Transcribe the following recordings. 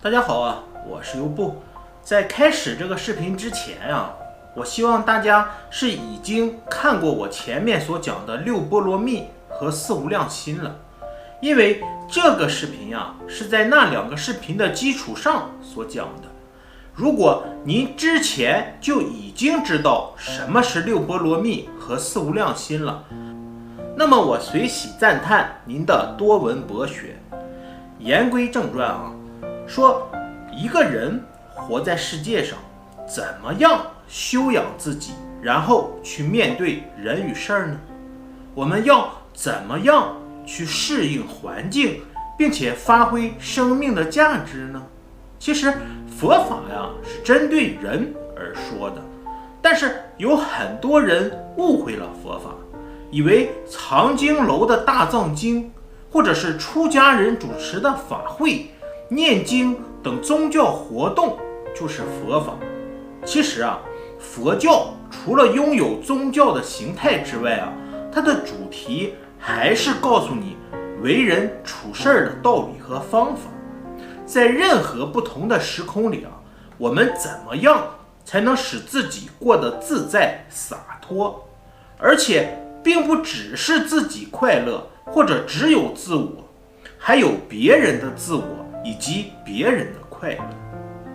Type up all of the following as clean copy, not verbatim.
大家好啊，我是优步。在开始这个视频之前啊，我希望大家是已经看过我前面所讲的六波罗蜜和四无量心了，因为这个视频啊是在那两个视频的基础上所讲的。如果您之前就已经知道什么是六波罗蜜和四无量心了，那么我随喜赞叹您的多闻博学。言归正传啊，说一个人活在世界上，怎么样修养自己，然后去面对人与事儿呢？我们要怎么样去适应环境，并且发挥生命的价值呢？其实佛法呀是针对人而说的，但是有很多人误会了佛法，以为藏经楼的大藏经，或者是出家人主持的法会、念经等宗教活动就是佛法。其实啊，佛教除了拥有宗教的形态之外啊，它的主题还是告诉你为人处事的道理和方法。在任何不同的时空里啊，我们怎么样才能使自己过得自在洒脱，而且并不只是自己快乐，或者只有自我，还有别人的自我以及别人的快乐。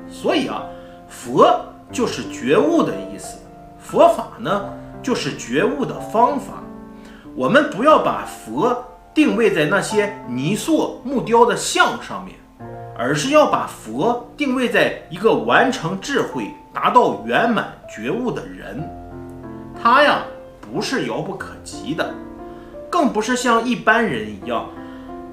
所以啊，佛就是觉悟的意思，佛法呢就是觉悟的方法。我们不要把佛定位在那些泥塑木雕的像上面，而是要把佛定位在一个完成智慧、达到圆满觉悟的人。他呀不是遥不可及的，更不是像一般人一样，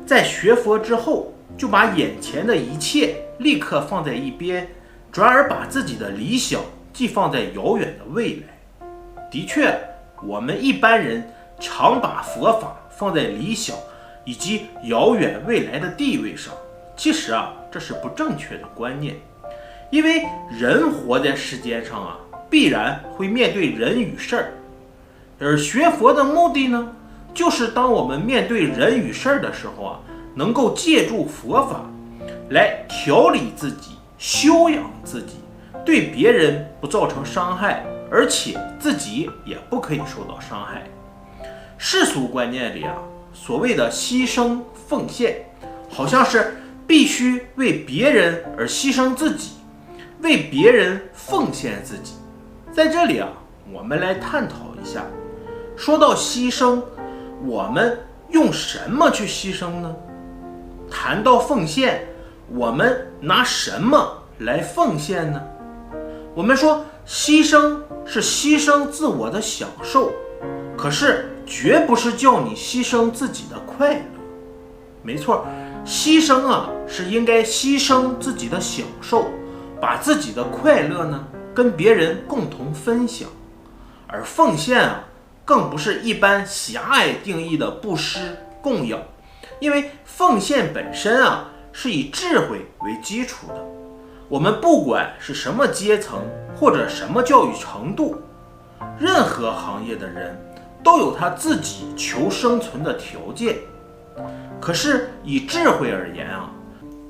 在学佛之后就把眼前的一切立刻放在一边，转而把自己的理想寄放在遥远的未来。的确，我们一般人常把佛法放在理想以及遥远未来的地位上，其实啊，这是不正确的观念。因为人活在世间上啊，必然会面对人与事儿，而学佛的目的呢，就是当我们面对人与事儿的时候啊，能够借助佛法来调理自己、修养自己，对别人不造成伤害，而且自己也不可以受到伤害。世俗观念里啊，所谓的牺牲奉献，好像是必须为别人而牺牲自己，为别人奉献自己。在这里啊，我们来探讨一下，说到牺牲，我们用什么去牺牲呢？谈到奉献，我们拿什么来奉献呢？我们说牺牲是牺牲自我的享受，可是绝不是叫你牺牲自己的快乐。没错，牺牲啊是应该牺牲自己的享受，把自己的快乐呢跟别人共同分享。而奉献啊更不是一般狭隘定义的布施供养，因为奉献本身啊是以智慧为基础的。我们不管是什么阶层或者什么教育程度，任何行业的人都有他自己求生存的条件。可是以智慧而言啊，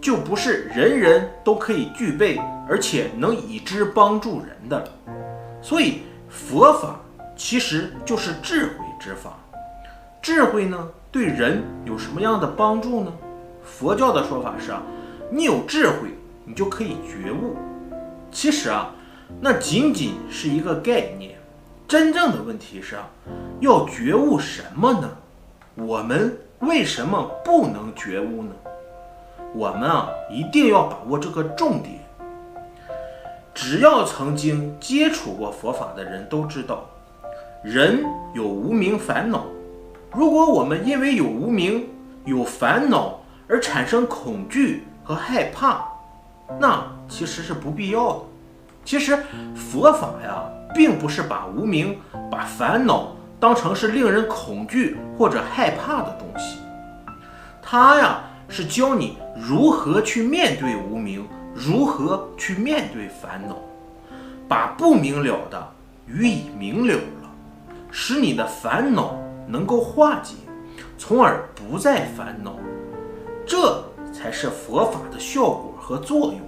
就不是人人都可以具备，而且能以之帮助人的了。所以佛法其实就是智慧之法。智慧呢，对人有什么样的帮助呢？佛教的说法是啊，你有智慧，你就可以觉悟。其实啊，那仅仅是一个概念。真正的问题是啊，要觉悟什么呢？我们为什么不能觉悟呢？我们啊，一定要把握这个重点。只要曾经接触过佛法的人都知道，人有无明烦恼。如果我们因为有无明、有烦恼而产生恐惧和害怕，那其实是不必要的。其实佛法呀，并不是把无明、把烦恼当成是令人恐惧或者害怕的东西，它呀是教你如何去面对无明，如何去面对烦恼，把不明了的予以明了了，使你的烦恼能够化解，从而不再烦恼。这才是佛法的效果和作用。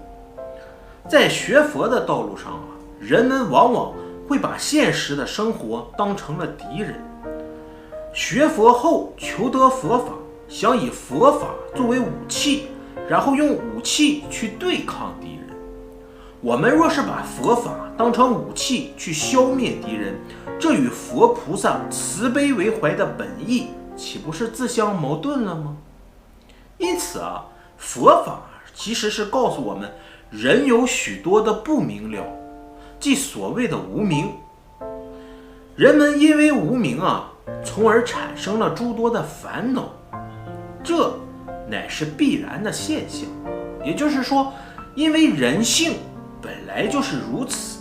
在学佛的道路上人们往往会把现实的生活当成了敌人。学佛后求得佛法，想以佛法作为武器，然后用武器去对抗敌人。我们若是把佛法当成武器去消灭敌人，这与佛菩萨慈悲为怀的本意岂不是自相矛盾了吗？因此佛法其实是告诉我们，人有许多的不明了，即所谓的无明。人们因为无明从而产生了诸多的烦恼，这乃是必然的现象。也就是说，因为人性本来就是如此，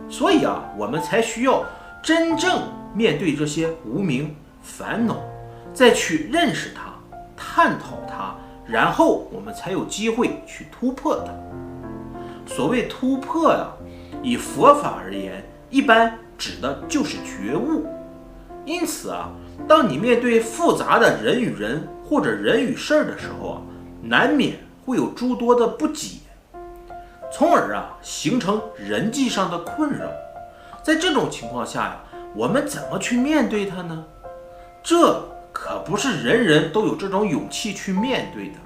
所以我们才需要真正面对这些无明烦恼，再去认识它，探讨它，然后我们才有机会去突破它。所谓突破以佛法而言，一般指的就是觉悟。因此当你面对复杂的人与人或者人与事的时候难免会有诸多的不解，从而形成人际上的困扰。在这种情况下我们怎么去面对它呢？这可不是人人都有这种勇气去面对的，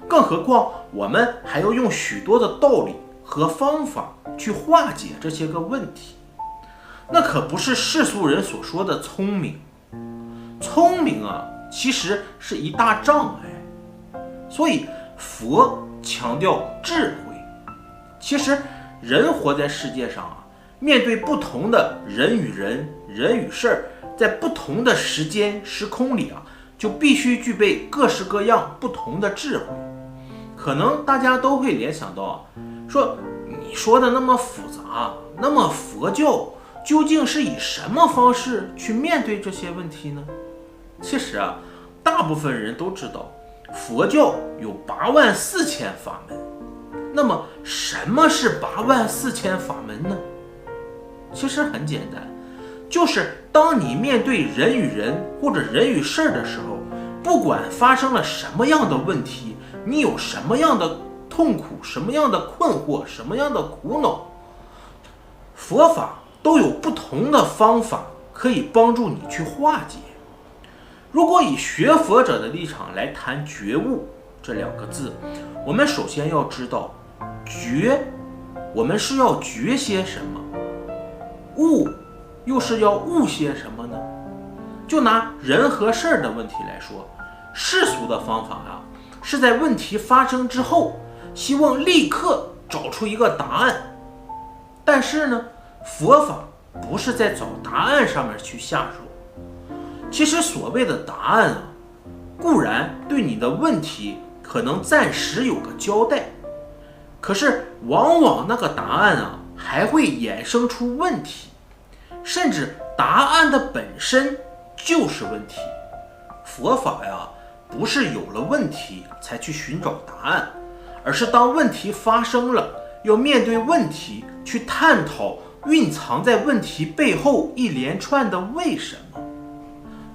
更何况我们还要用许多的道理和方法去化解这些个问题。那可不是世俗人所说的聪明。聪明其实是一大障碍。所以佛强调智慧。其实人活在世界上面对不同的人与人、人与事，在不同的时间时空里就必须具备各式各样不同的智慧。可能大家都会联想到说，你说的那么复杂，那么佛教究竟是以什么方式去面对这些问题呢？其实大部分人都知道佛教有84000法门。那么什么是84000法门呢？其实很简单，就是当你面对人与人或者人与事的时候，不管发生了什么样的问题，你有什么样的痛苦，什么样的困惑，什么样的苦恼，佛法都有不同的方法可以帮助你去化解。如果以学佛者的立场来谈觉悟这2个字，我们首先要知道，觉，我们是要觉些什么？悟，又是要悟些什么呢？就拿人和事的问题来说，世俗的方法是在问题发生之后，希望立刻找出一个答案。但是呢，佛法不是在找答案上面去下手。其实所谓的答案固然对你的问题可能暂时有个交代，可是往往那个答案还会衍生出问题，甚至答案的本身就是问题。佛法不是有了问题才去寻找答案，而是当问题发生了，要面对问题，去探讨蕴藏在问题背后一连串的为什么。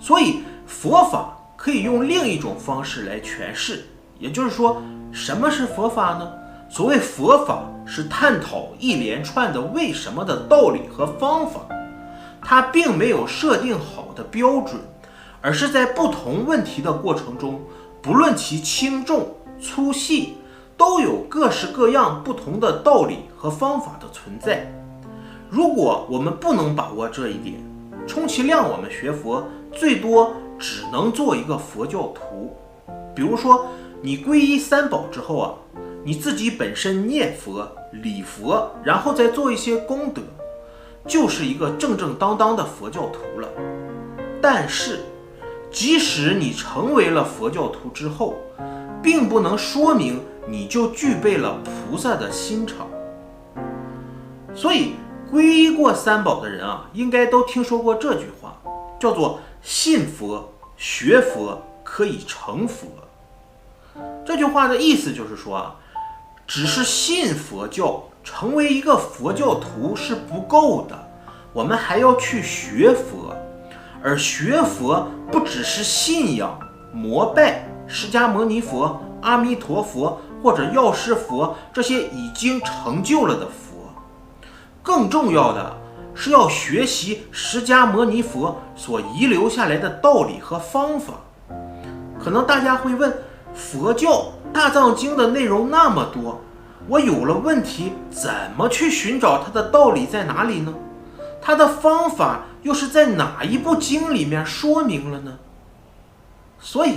所以佛法可以用另一种方式来诠释，也就是说，什么是佛法呢？所谓佛法是探讨一连串的为什么的道理和方法，它并没有设定好的标准，而是在不同问题的过程中，不论其轻重粗细，都有各式各样不同的道理和方法的存在。如果我们不能把握这一点，充其量我们学佛最多只能做一个佛教徒。比如说你皈依三宝之后你自己本身念佛礼佛，然后再做一些功德，就是一个正正当当的佛教徒了。但是即使你成为了佛教徒之后，并不能说明你就具备了菩萨的心肠。所以皈依过三宝的人应该都听说过这句话，叫做信佛学佛可以成佛。这句话的意思就是说只是信佛教成为一个佛教徒是不够的，我们还要去学佛。而学佛不只是信仰膜拜释迦牟尼佛、阿弥陀佛或者药师佛这些已经成就了的佛。更重要的是要学习释迦牟尼佛所遗留下来的道理和方法。可能大家会问，佛教大藏经的内容那么多，我有了问题怎么去寻找它的道理在哪里呢？它的方法又是在哪一部经里面说明了呢？所以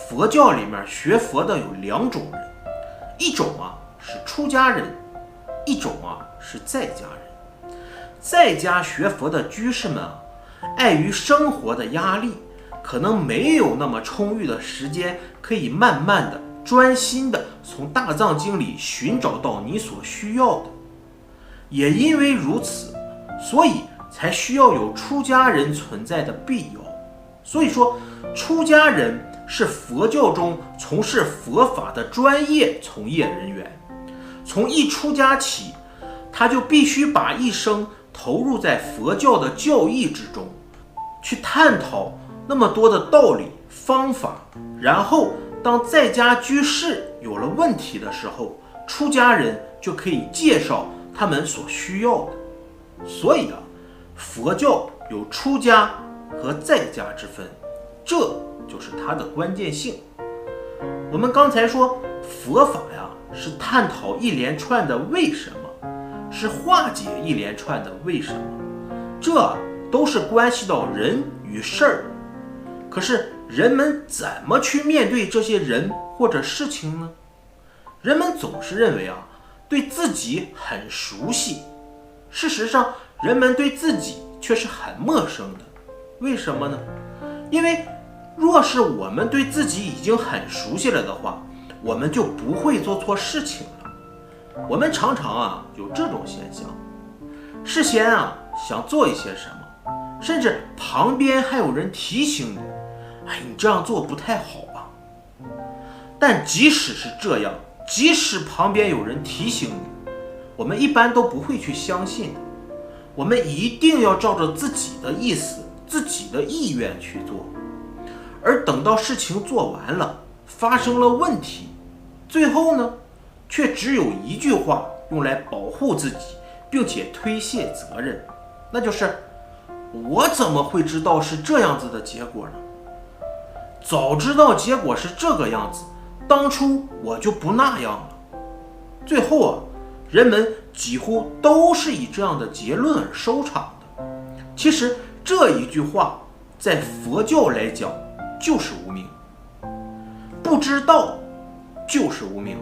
佛教里面学佛的有2种人，一种是出家人，一种是在家人。在家学佛的居士们碍于生活的压力，可能没有那么充裕的时间可以慢慢的专心的从大藏经里寻找到你所需要的。也因为如此，所以才需要有出家人存在的必要。所以说，出家人是佛教中从事佛法的专业从业人员。从一出家起，他就必须把一生投入在佛教的教义之中，去探讨那么多的道理方法，然后当在家居士有了问题的时候，出家人就可以介绍他们所需要的。所以佛教有出家和在家之分，这就是它的关键性。我们刚才说佛法是探讨一连串的为什么，是化解一连串的为什么，这都是关系到人与事儿。可是人们怎么去面对这些人或者事情呢？人们总是认为对自己很熟悉，事实上人们对自己却是很陌生的。为什么呢？因为若是我们对自己已经很熟悉了的话，我们就不会做错事情了。我们常常有这种现象，事先想做一些什么，甚至旁边还有人提醒你，你这样做不太好啊。但即使是这样，即使旁边有人提醒你，我们一般都不会去相信的。我们一定要照着自己的意思、自己的意愿去做。而等到事情做完了，发生了问题，最后呢，却只有一句话用来保护自己，并且推卸责任，那就是我怎么会知道是这样子的结果呢？早知道结果是这个样子，当初我就不那样了。最后人们几乎都是以这样的结论而收场的。其实这一句话在佛教来讲就是无明，不知道就是无明。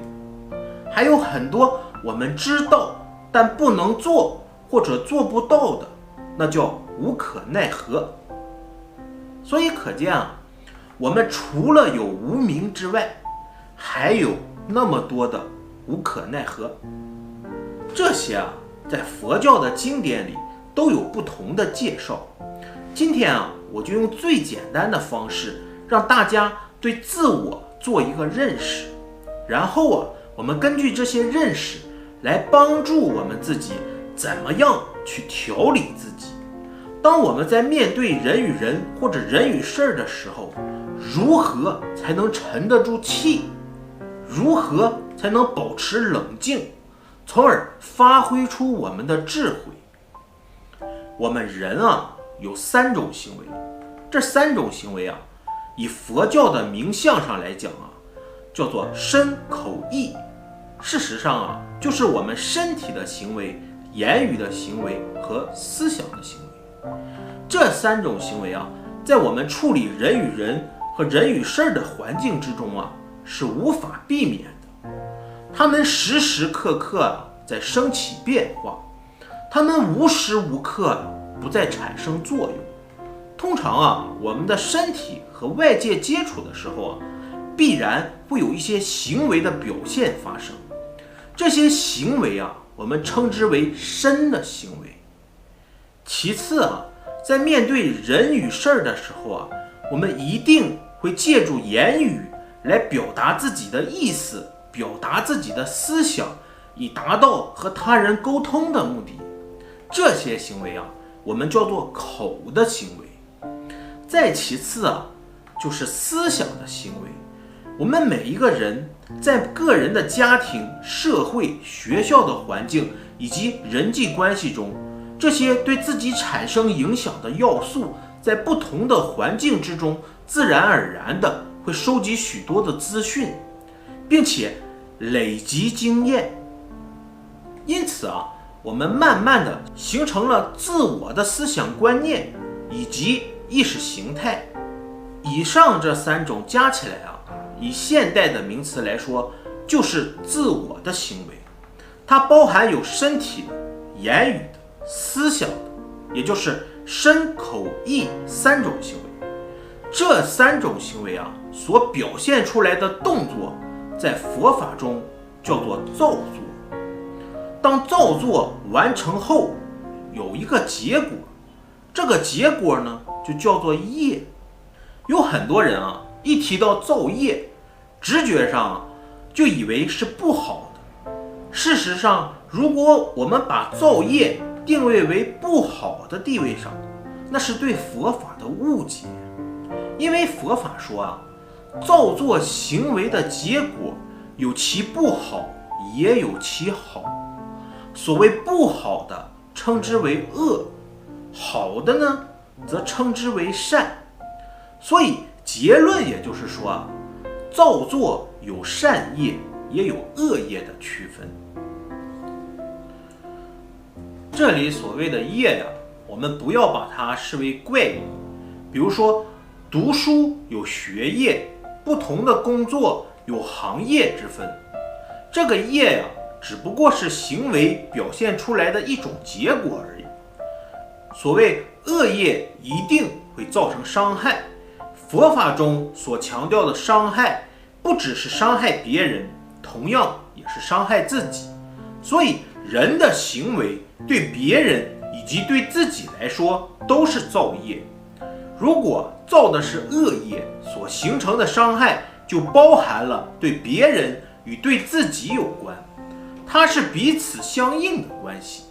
还有很多我们知道但不能做或者做不到的，那叫无可奈何。所以可见我们除了有无明之外，还有那么多的无可奈何。这些在佛教的经典里都有不同的介绍。今天我就用最简单的方式让大家对自我做一个认识，然后我们根据这些认识来帮助我们自己怎么样去调理自己。当我们在面对人与人或者人与事的时候，如何才能沉得住气？如何才能保持冷静，从而发挥出我们的智慧？我们人有3种行为，这3种行为以佛教的名相上来讲叫做身口意。事实上就是我们身体的行为、言语的行为和思想的行为。这3种行为在我们处理人与人和人与事的环境之中是无法避免的。他们时时刻刻在升起变化，他们无时无刻不再产生作用。通常我们的身体和外界接触的时候必然会有一些行为的表现发生。这些行为我们称之为身的行为。其次在面对人与事的时候我们一定会借助言语来表达自己的意思，表达自己的思想，以达到和他人沟通的目的。这些行为我们叫做口的行为。再其次就是思想的行为。我们每一个人在个人的家庭、社会、学校的环境以及人际关系中，这些对自己产生影响的要素，在不同的环境之中，自然而然的会收集许多的资讯，并且累积经验。因此我们慢慢的形成了自我的思想观念以及意识形态。以上这3种加起来以现代的名词来说，就是自我的行为。它包含有身体的、言语的、思想的，也就是身口意3种行为。这3种行为所表现出来的动作，在佛法中叫做造作。当造作完成后，有一个结果，这个结果呢，就叫做业。有很多人一提到造业，直觉上就以为是不好的。事实上，如果我们把造业定位为不好的地位上，那是对佛法的误解。因为佛法说造作行为的结果有其不好，也有其好。所谓不好的称之为恶，好的呢则称之为善。所以结论也就是说造作有善业也有恶业的区分。这里所谓的业我们不要把它视为怪异。比如说读书有学业，不同的工作有行业之分。这个业只不过是行为表现出来的一种结果而已。所谓恶业一定会造成伤害。佛法中所强调的伤害，不只是伤害别人，同样也是伤害自己。所以人的行为对别人以及对自己来说都是造业。如果造的是恶业，所形成的伤害就包含了对别人与对自己有关，它是彼此相应的关系。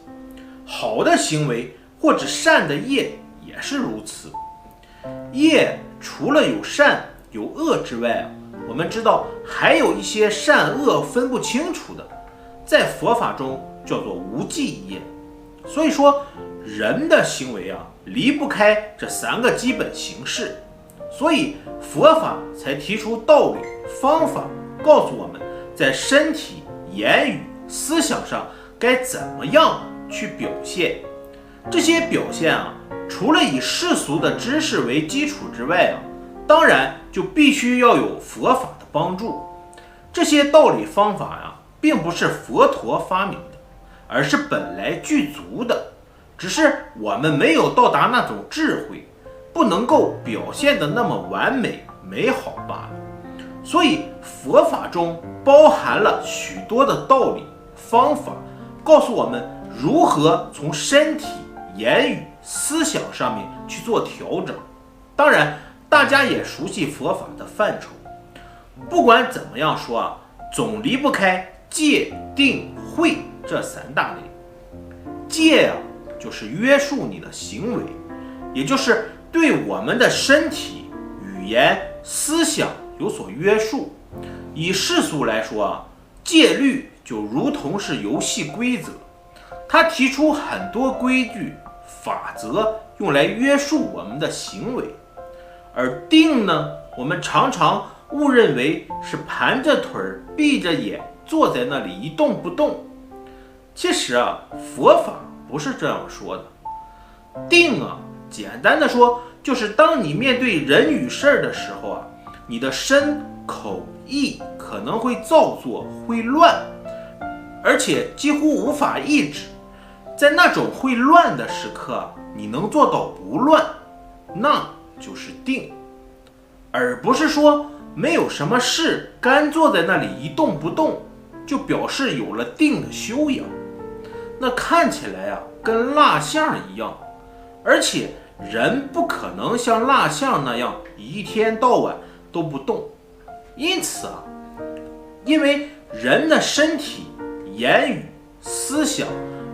好的行为或者善的业也是如此。业除了有善有恶之外我们知道还有一些善恶分不清楚的，在佛法中叫做无记业。所以说人的行为离不开这3个基本形式，所以佛法才提出道理方法，告诉我们在身体、言语、思想上该怎么样去表现。这些表现除了以世俗的知识为基础之外当然就必须要有佛法的帮助。这些道理方法并不是佛陀发明的，而是本来具足的，只是我们没有到达那种智慧，不能够表现得那么完美美好罢了。所以佛法中包含了许多的道理方法，告诉我们如何从身体、言语、思想上面去做调整。当然大家也熟悉佛法的范畴。不管怎么样说总离不开戒、定、慧这3大类。戒就是约束你的行为，也就是对我们的身体、语言、思想有所约束。以世俗来说戒律就如同是游戏规则，它提出很多规矩法则用来约束我们的行为。而定呢，我们常常误认为是盘着腿闭着眼坐在那里一动不动。其实佛法不是这样说的。定简单的说就是当你面对人与事的时候你的身口意可能会造作会乱，而且几乎无法抑制。在那种会乱的时刻你能做到不乱，那就是定。而不是说没有什么事干坐在那里一动不动就表示有了定的修养，那看起来跟蜡像一样。而且人不可能像蜡像那样一天到晚都不动。因此因为人的身体、言语、思想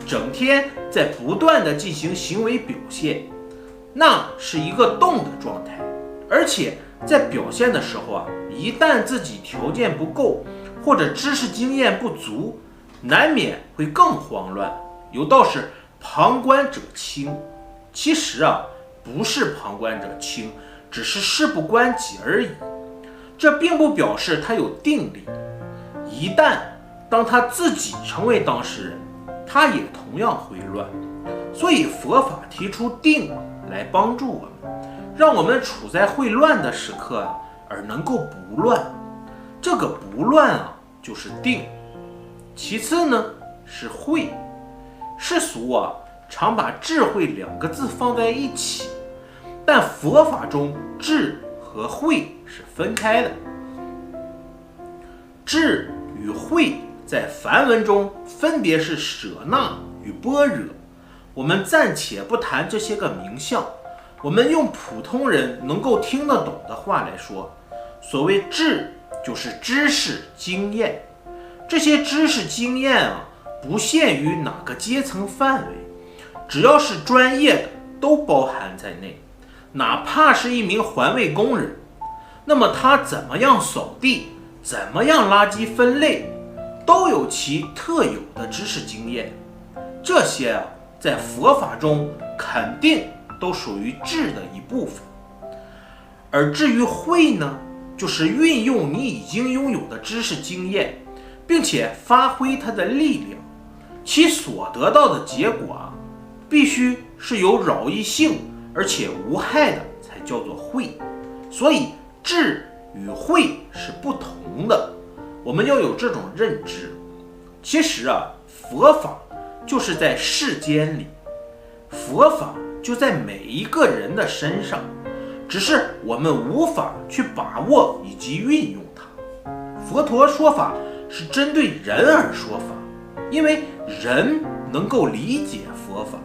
整天在不断的进行行为表现，那是一个动的状态。而且在表现的时候一旦自己条件不够，或者知识经验不足，难免会更慌乱。有道是旁观者清，其实不是旁观者清，只是事不关己而已。这并不表示他有定力，一旦当他自己成为当事人，他也同样会乱。所以佛法提出定来帮助我们，让我们处在会乱的时刻而能够不乱。这个不乱就是定。其次呢是慧。世俗常把智慧2个字放在一起，但佛法中智和慧是分开的。智与慧在梵文中分别是舍那与般若。我们暂且不谈这些个名相，我们用普通人能够听得懂的话来说，所谓智就是知识经验。这些知识经验不限于哪个阶层范围，只要是专业的都包含在内。哪怕是一名环卫工人，那么他怎么样扫地，怎么样垃圾分类，都有其特有的知识经验。这些在佛法中肯定都属于智的一部分。而至于慧呢，就是运用你已经拥有的知识经验，并且发挥它的力量，其所得到的结果必须是有扰益性而且无害的，才叫做慧。所以智与慧是不同的，我们要有这种认知。其实佛法就是在世间里，佛法就在每一个人的身上，只是我们无法去把握以及运用它。佛陀说法是针对人而说法，因为人能够理解佛法。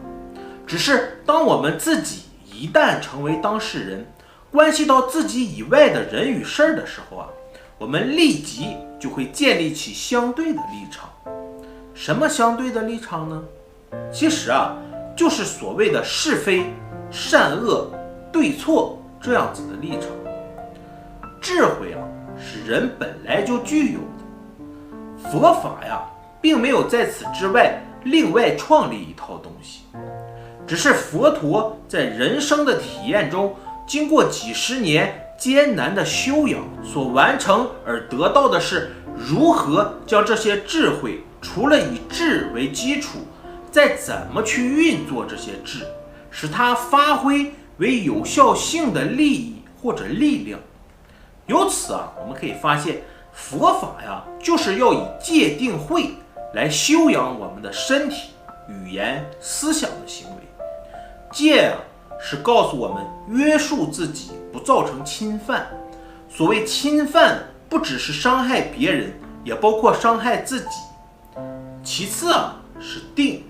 只是当我们自己一旦成为当事人，关系到自己以外的人与事儿的时候我们立即就会建立起相对的立场。什么相对的立场呢？其实就是所谓的是非、善恶、对错这样子的立场。智慧是人本来就具有的，佛法并没有在此之外另外创立一套东西，只是佛陀在人生的体验中，经过几十年艰难的修养所完成而得到的是如何将这些智慧，除了以智为基础，再怎么去运作这些智，使它发挥为有效性的利益或者力量。由此我们可以发现，佛法就是要以戒定慧来修养我们的身体、语言、思想的行为。戒是告诉我们约束自己，不造成侵犯。所谓侵犯，不只是伤害别人，也包括伤害自己。其次是定，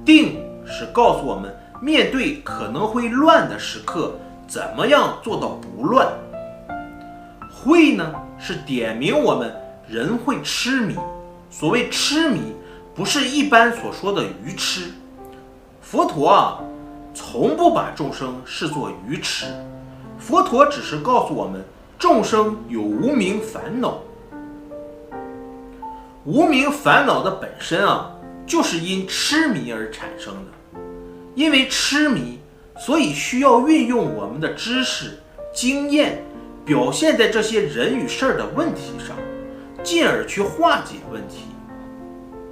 定是告诉我们面对可能会乱的时刻，怎么样做到不乱。慧呢，是点明我们人会痴迷。所谓痴迷，不是一般所说的愚痴。佛陀从不把众生视作愚痴，佛陀只是告诉我们，众生有无明烦恼。无明烦恼的本身就是因痴迷而产生的。因为痴迷，所以需要运用我们的知识、经验，表现在这些人与事的问题上，进而去化解问题。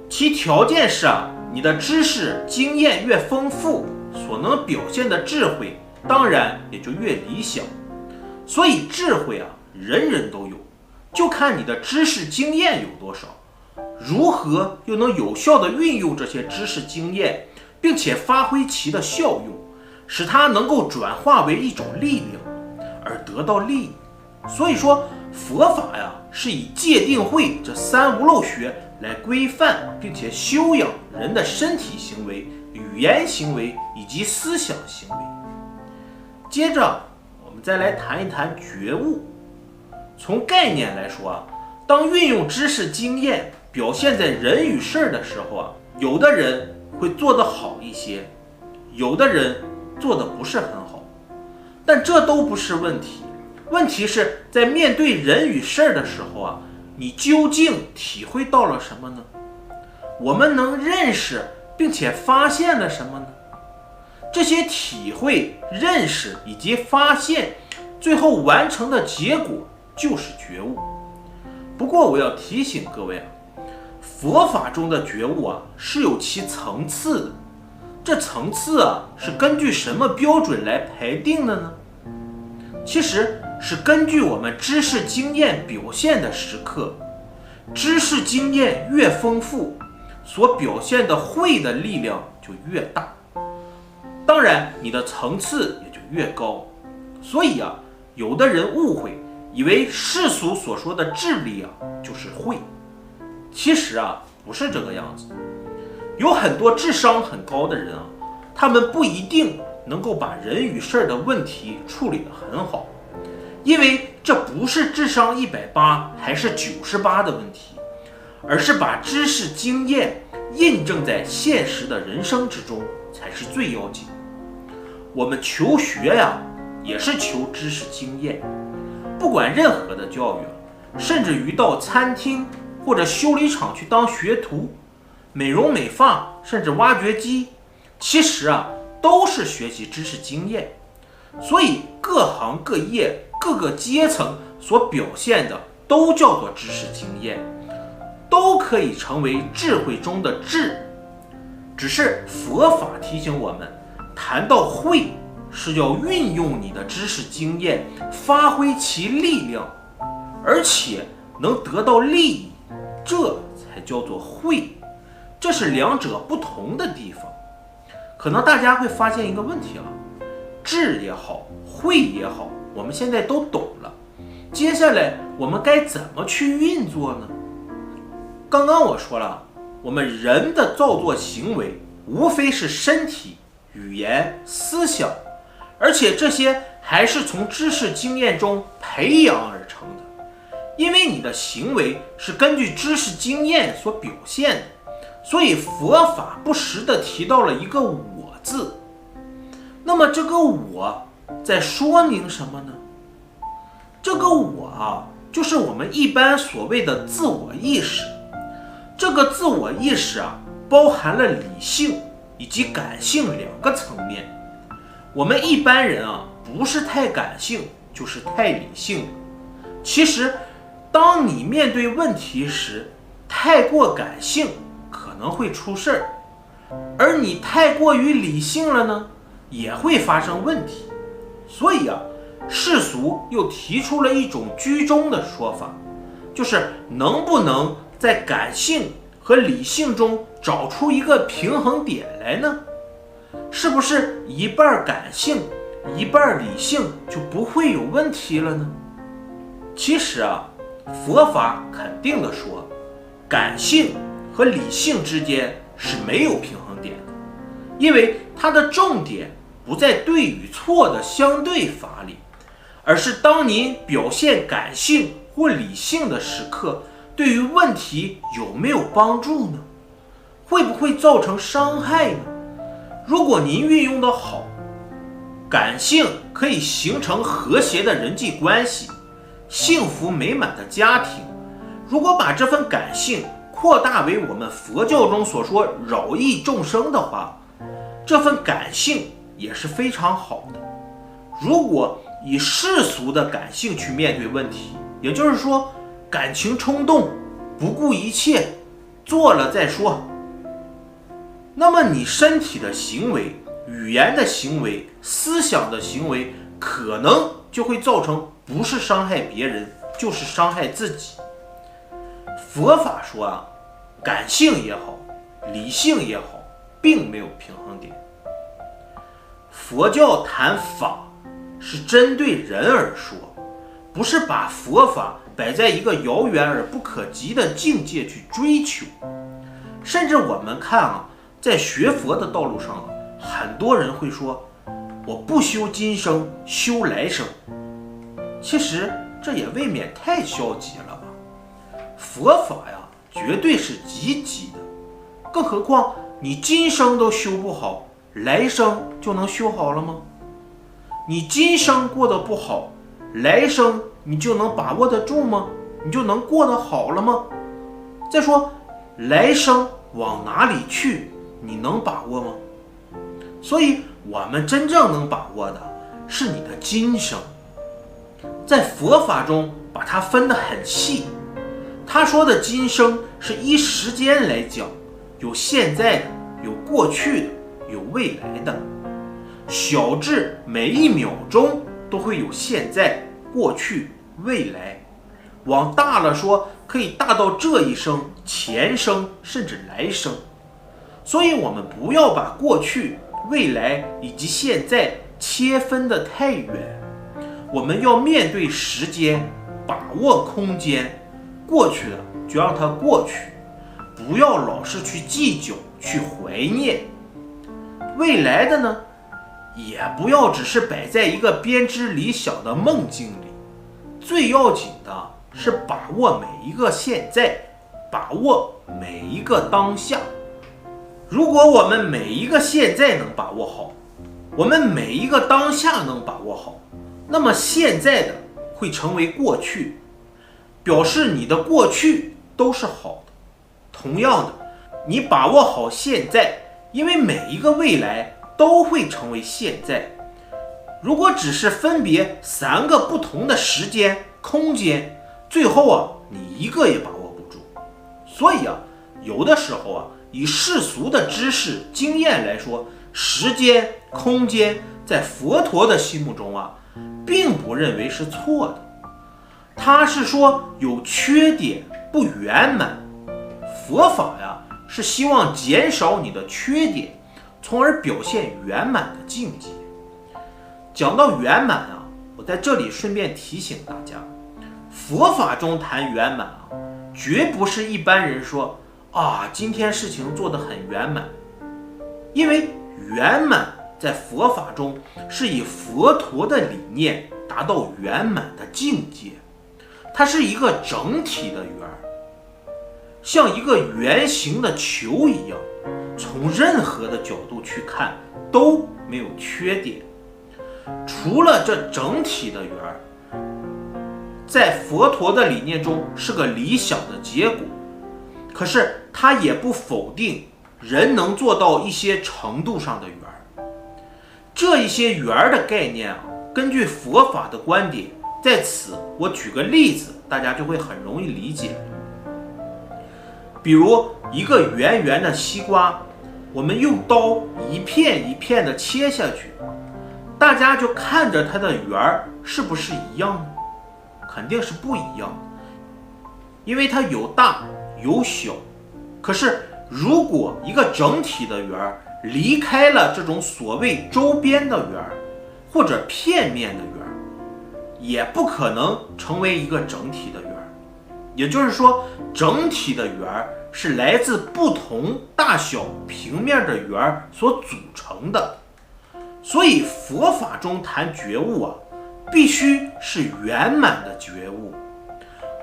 其条件是你的知识、经验越丰富，所能表现的智慧当然也就越理想。所以智慧人人都有，就看你的知识经验有多少，如何又能有效地运用这些知识经验，并且发挥其的效用，使它能够转化为一种力量而得到利益。所以说佛法是以戒定慧这三无漏学来规范并且修养人的身体行为、语言行为以及思想行为。接着我们再来谈一谈觉悟。从概念来说当运用知识经验表现在人与事的时候有的人会做得好一些，有的人做得不是很好，但这都不是问题。问题是在面对人与事的时候你究竟体会到了什么呢？我们能认识并且发现了什么呢？这些体会、认识以及发现，最后完成的结果就是觉悟。不过我要提醒各位啊，佛法中的觉悟啊是有其层次的，这层次啊是根据什么标准来排定的呢？其实是根据我们知识经验表现的时刻，知识经验越丰富，所表现的慧的力量就越大，当然你的层次也就越高。所以啊，有的人误会，以为世俗所说的智力啊就是慧，其实啊不是这个样子。有很多智商很高的人啊，他们不一定能够把人与事的问题处理得很好，因为这不是智商180还是98的问题，而是把知识经验印证在现实的人生之中才是最要紧。我们求学呀，也是求知识经验，不管任何的教育，甚至于到餐厅或者修理厂去当学徒，美容美发甚至挖掘机，其实啊都是学习知识经验。所以各行各业各个阶层所表现的都叫做知识经验，都可以成为智慧中的智。只是佛法提醒我们，谈到慧是要运用你的知识经验，发挥其力量，而且能得到利益，这才叫做慧。这是两者不同的地方。可能大家会发现一个问题啊，智也好，慧也好，我们现在都懂了，接下来我们该怎么去运作呢？刚刚我说了，我们人的造作行为无非是身体、语言、思想，而且这些还是从知识经验中培养而成的。因为你的行为是根据知识经验所表现的，所以佛法不时地提到了一个我字。那么这个我在说明什么呢？这个我啊，就是我们一般所谓的自我意识。这个自我意识啊，包含了理性以及感性两个层面。我们一般人啊，不是太感性，就是太理性。其实当你面对问题时，太过感性可能会出事儿，而你太过于理性了呢，也会发生问题。所以啊，世俗又提出了一种居中的说法，就是能不能在感性和理性中找出一个平衡点来呢？是不是一半感性一半理性就不会有问题了呢？其实啊，佛法肯定的说，感性和理性之间是没有平衡点的，因为它的重点不在对与错的相对法里，而是当您表现感性或理性的时刻，对于问题有没有帮助呢？会不会造成伤害呢？如果您运用得好，感性可以形成和谐的人际关系，幸福美满的家庭。如果把这份感性扩大为我们佛教中所说饶益众生的话，这份感性也是非常好的。如果以世俗的感性去面对问题，也就是说感情冲动，不顾一切，做了再说，那么你身体的行为、语言的行为、思想的行为，可能就会造成不是伤害别人，就是伤害自己。佛法说啊，感性也好，理性也好，并没有平衡点。佛教谈法是针对人而说，不是把佛法摆在一个遥远而不可及的境界去追求。甚至我们看啊，在学佛的道路上，很多人会说，我不修今生，修来生。其实这也未免太消极了吧。佛法呀，绝对是积极的，更何况你今生都修不好，来生就能修好了吗？你今生过得不好，来生你就能把握得住吗？你就能过得好了吗？再说，来生往哪里去，你能把握吗？所以，我们真正能把握的是你的今生。在佛法中，把它分得很细。他说的今生是依时间来讲，有现在的，有过去的，有未来的。小至每一秒钟都会有现在、过去、未来。往大了说，可以大到这一生、前生甚至来生。所以我们不要把过去、未来以及现在切分得太远。我们要面对时间，把握空间。过去的就让它过去，不要老是去计较、去怀念。未来的呢，也不要只是摆在一个编织理想的梦境里。最要紧的是把握每一个现在，把握每一个当下。如果我们每一个现在能把握好，我们每一个当下能把握好，那么现在的会成为过去，表示你的过去都是好的。同样的，你把握好现在，因为每一个未来都会成为现在。如果只是分别3个不同的时间、空间，最后你一个也把握不住。所以有的时候以世俗的知识、经验来说，时间、空间在佛陀的心目中并不认为是错的。他是说有缺点、不圆满。佛法是希望减少你的缺点，从而表现圆满的境界。讲到圆满我在这里顺便提醒大家，佛法中谈圆满绝不是一般人说今天事情做得很圆满。因为圆满在佛法中是以佛陀的理念达到圆满的境界，它是一个整体的圆，像一个圆形的球一样，从任何的角度去看都没有缺点。除了这整体的圆，在佛陀的理念中是个理想的结果，可是他也不否定人能做到一些程度上的圆。这一些圆的概念根据佛法的观点，在此我举个例子，大家就会很容易理解。比如一个圆圆的西瓜，我们用刀一片一片的切下去，大家就看着它的圆是不是一样呢？肯定是不一样的，因为它有大有小。可是如果一个整体的圆离开了这种所谓周边的圆或者片面的圆，也不可能成为一个整体的圆。也就是说，整体的圆是来自不同大小平面的圆所组成的。所以佛法中谈觉悟必须是圆满的觉悟。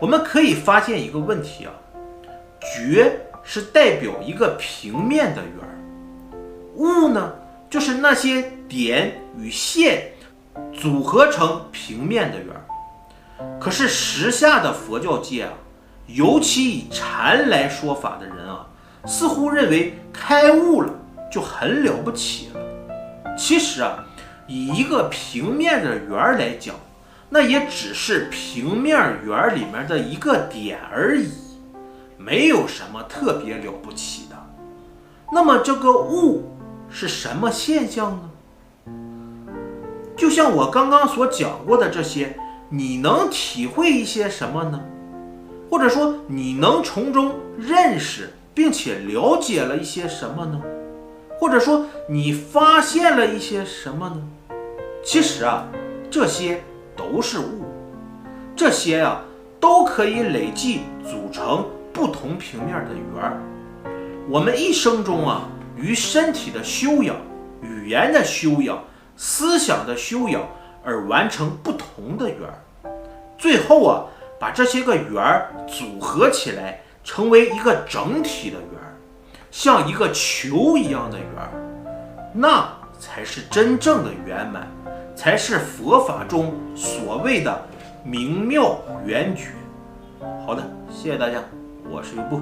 我们可以发现一个问题觉是代表一个平面的圆，悟呢就是那些点与线组合成平面的圆。可是时下的佛教界尤其以禅来说法的人似乎认为开悟了就很了不起了。其实以一个平面的圆来讲，那也只是平面圆里面的一个点而已，没有什么特别了不起的。那么这个悟是什么现象呢？就像我刚刚所讲过的这些，你能体会一些什么呢？或者说你能从中认识并且了解了一些什么呢？或者说你发现了一些什么呢？其实这些都是悟，这些都可以累计组成不同平面的圆。我们一生中于身体的修养、语言的修养、思想的修养而完成不同的圆，最后把这些个圆组合起来，成为一个整体的圆，像一个球一样的圆，那才是真正的圆满，才是佛法中所谓的明妙圆觉。好的，谢谢大家，我是优步。